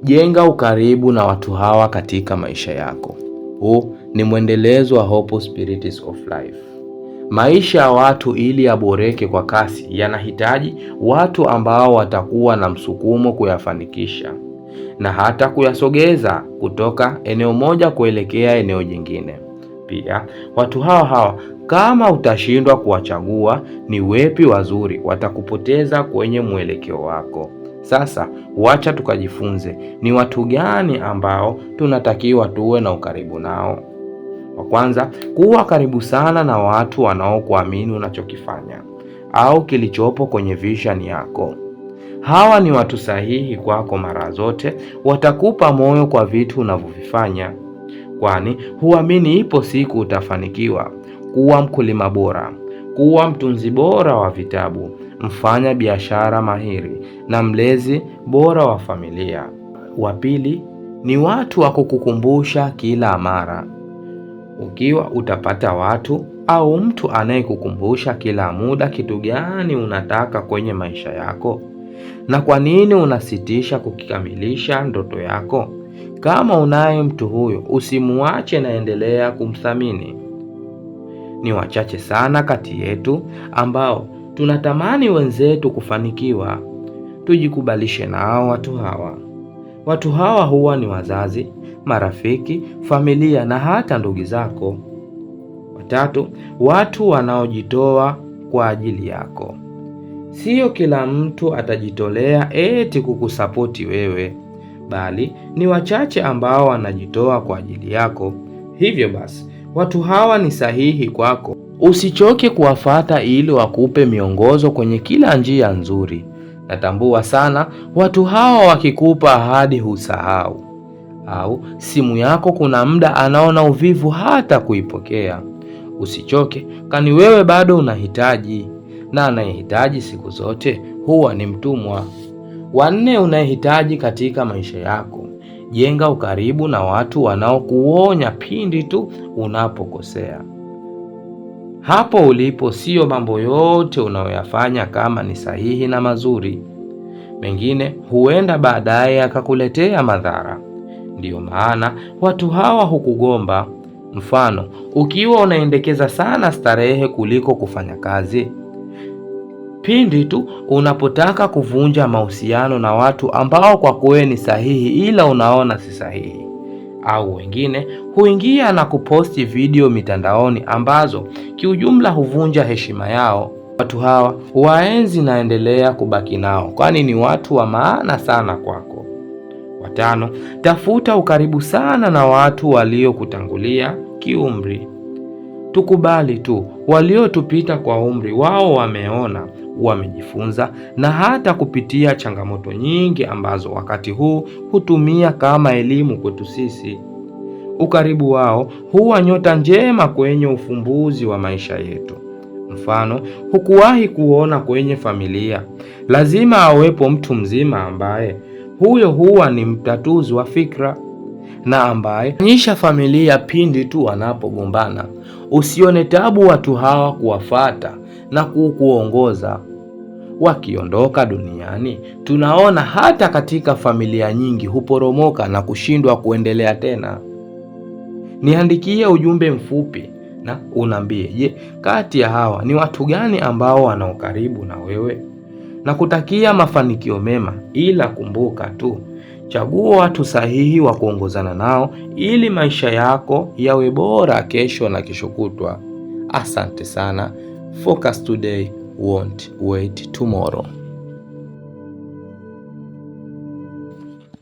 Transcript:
Jenga ukaribu na watu hawa katika maisha yako. Huu ni mwendelezo wa Hope Spirits of Life. Maisha ya watu ili yaboreke kwa kasi yanahitaji watu ambao watakuwa na msukumo kuyafanikisha na hata kuyasogeza kutoka eneo moja kuelekea eneo jingine. Pia watu hawa kama utashindwa kuwachagua ni wepi wazuri, watakupoteza kwenye mwelekeo wako. Sasa wacha tukajifunze ni watu gani ambao tunatakiwa tuwe na ukaribu nao. Wa kwanza, kuwa karibu sana na watu wanaokuamini unachokifanya au kilichopo kwenye vision yako. Hawa ni watu sahihi kwako mara zote, watakupa moyo kwa vitu unavyovifanya, kwani huamini ipo siku utafanikiwa. Kuwa mkulima bora, kuwa mtunzi bora wa vitabu, mfanya biashara mahiri na mlezi bora wa familia. Wa pili ni watu wa kukukumbusha kila mara. Ukiwa utapata watu au mtu anayekukumbusha kila muda kitu gani unataka kwenye maisha yako na kwa nini unasitisha kukikamilisha ndoto yako, kama unaye mtu huyo, usimuache na endelea kumthamini. Ni wachache sana kati yetu ambao tunatamani wenzetu kufanikiwa. Tujikubalishe nao watu hawa. Watu hawa huwa ni wazazi, marafiki, familia na hata ndugu zako. Watatu, watu wanaojitoa kwa ajili yako. Sio kila mtu atajitolea eti kukusapoti wewe, bali ni wachache ambao wanajitoa kwa ajili yako. Hivyo basi, watu hawa ni sahihi kwako. Usichoke kuwafuata ili wakupe miongozo kwenye kila njia nzuri. Natambua sana watu hawa wakikupa ahadi husahau, au simu yako kuna muda anaona uvivu hata kuipokea. Usichoke, kani wewe bado unahitaji, na anayehitaji siku zote huwa ni mtumwa. Wanne, unayehitaji katika maisha yako. Jenga ukaribu na watu wanaokuonya pindi tu unapokosea. Hapo ulipo sio mambo yote unayoyafanya kama ni sahihi na mazuri. Mengine huenda baadaye akakuletea madhara. Ndiyo maana watu hawa hukugomba. Mfano, ukiwa unaendekeza sana starehe kuliko kufanya kazi, pindi tu unapotaka kuvunja mahusiano na watu ambao kwa kweli ni sahihi ila unaona si sahihi. Au wengine huingia na kuposti video mitandaoni ambazo kiujumla huvunja heshima yao. Watu hawa waenzi na endelea kubaki nao, kwani ni watu wa maana sana kwako. Watano, tafuta ukaribu sana na watu waliokutangulia kiumri. Tukubali tu, waliotupita kwa umri, wao wameona, wamejifunza na hata kupitia changamoto nyingi ambazo wakati huu hutumia kama elimu kwetu sisi. Ukaribu wao huwa nyota njema kwenye ufumbuzi wa maisha yetu. Mfano, hukuwahi kuona kwenye familia lazima awepo mtu mzima ambaye huyo huwa ni mtatuzi wa fikra na ambaye nyisha familia pindi tu wanapogombana. Usione tabu watu hawa kuwafata na kukuongoza. Wakiondoka duniani, tunaona hata katika familia nyingi huporomoka na kushindwa kuendelea tena. Niandikie ujumbe mfupi na unambie, je, kati ya hawa ni watu gani ambao wana ukaribu na wewe? Na kutakia mafanikio mema, ila kumbuka tu, chagua watu sahihi wa kuongozana nao ili maisha yako yawe bora kesho na kesho kutwa. Asante sana. Focus today, won't wait tomorrow.